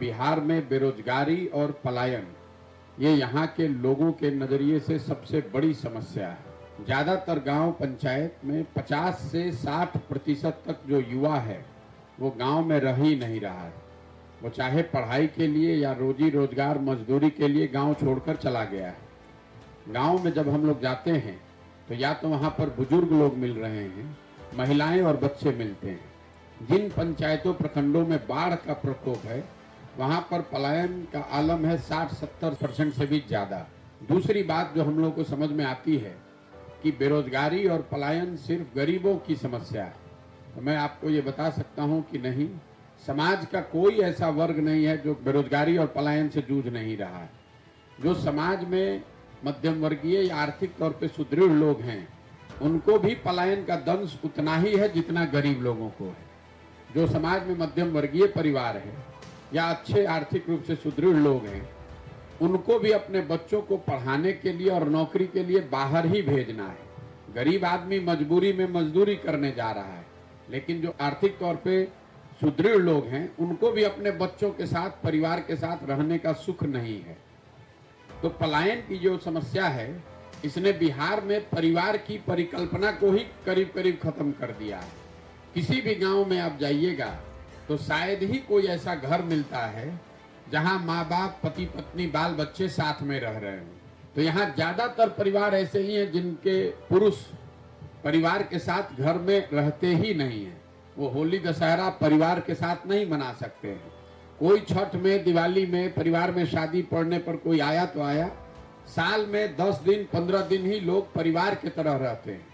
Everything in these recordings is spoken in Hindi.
बिहार में बेरोजगारी और पलायन ये यहाँ के लोगों के नजरिए से सबसे बड़ी समस्या है। ज्यादातर गांव पंचायत में 50 से 60% तक जो युवा है वो गांव में रह ही नहीं रहा है। वो चाहे पढ़ाई के लिए या रोजी रोजगार मजदूरी के लिए गांव छोड़कर चला गया है। गांव में जब हम लोग जाते हैं तो या तो वहाँ पर बुजुर्ग लोग मिल रहे हैं, महिलाएं और बच्चे मिलते हैं। जिन पंचायतों प्रखंडों में बाढ़ का प्रकोप है वहां पर पलायन का आलम है 60-70% से भी ज्यादा। दूसरी बात जो हम लोग को समझ में आती है कि बेरोजगारी और पलायन सिर्फ गरीबों की समस्या है, तो मैं आपको ये बता सकता हूं कि नहीं, समाज का कोई ऐसा वर्ग नहीं है जो बेरोजगारी और पलायन से जूझ नहीं रहा है। जो समाज में मध्यम वर्गीय या आर्थिक तौर पे सुदृढ़ लोग हैं उनको भी पलायन का दंश उतना ही है जितना गरीब लोगों को है। जो समाज में मध्यम वर्गीय परिवार है या अच्छे आर्थिक रूप से सुदृढ़ लोग हैं उनको भी अपने बच्चों को पढ़ाने के लिए और नौकरी के लिए बाहर ही भेजना है। गरीब आदमी मजबूरी में मजदूरी करने जा रहा है, लेकिन जो आर्थिक तौर पे सुदृढ़ लोग हैं उनको भी अपने बच्चों के साथ परिवार के साथ रहने का सुख नहीं है। तो पलायन की जो समस्या है इसने बिहार में परिवार की परिकल्पना को ही करीब करीब खत्म कर दिया है। किसी भी गांव में आप जाइएगा तो शायद ही कोई ऐसा घर मिलता है जहां माँ बाप, पति पत्नी, बाल बच्चे साथ में रह रहे हों। तो यहाँ ज्यादातर परिवार ऐसे ही हैं जिनके पुरुष परिवार के साथ घर में रहते ही नहीं है। वो होली दशहरा परिवार के साथ नहीं मना सकते हैं। कोई छठ में, दिवाली में, परिवार में शादी पड़ने पर कोई आया तो आया, साल में 10 दिन 15 दिन ही लोग परिवार की तरह रहते हैं।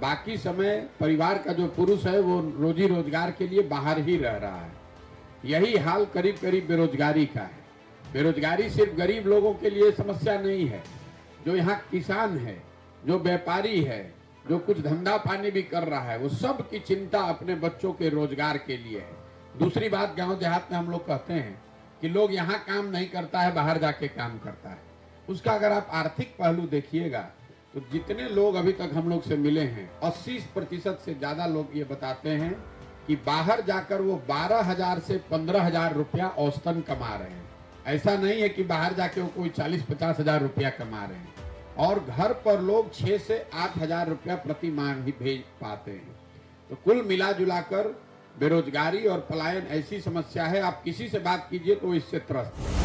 बाकी समय परिवार का जो पुरुष है वो रोजी रोजगार के लिए बाहर ही रह रहा है। यही हाल करीब करीब बेरोजगारी का है। बेरोजगारी सिर्फ गरीब लोगों के लिए समस्या नहीं है। जो यहाँ किसान है, जो व्यापारी है, जो कुछ धंधा पानी भी कर रहा है, वो सब की चिंता अपने बच्चों के रोजगार के लिए है। दूसरी बात, गांव देहात में हम लोग कहते हैं कि लोग यहाँ काम नहीं करता है, बाहर जाके काम करता है। उसका अगर आप आर्थिक पहलू देखिएगा तो जितने लोग अभी तक हम लोग से मिले हैं 80% से ज्यादा लोग ये बताते हैं कि बाहर जाकर वो 12,000 से 15,000 रुपया औसतन कमा रहे हैं। ऐसा नहीं है कि बाहर जाके वो कोई 40-50 हजार रुपया कमा रहे हैं। और घर पर लोग 6 से 8 हजार रुपया प्रति माह ही भेज पाते हैं। तो कुल मिला जुलाकर बेरोजगारी और पलायन ऐसी समस्या है, आप किसी से बात कीजिए तो इससे त्रस्त है।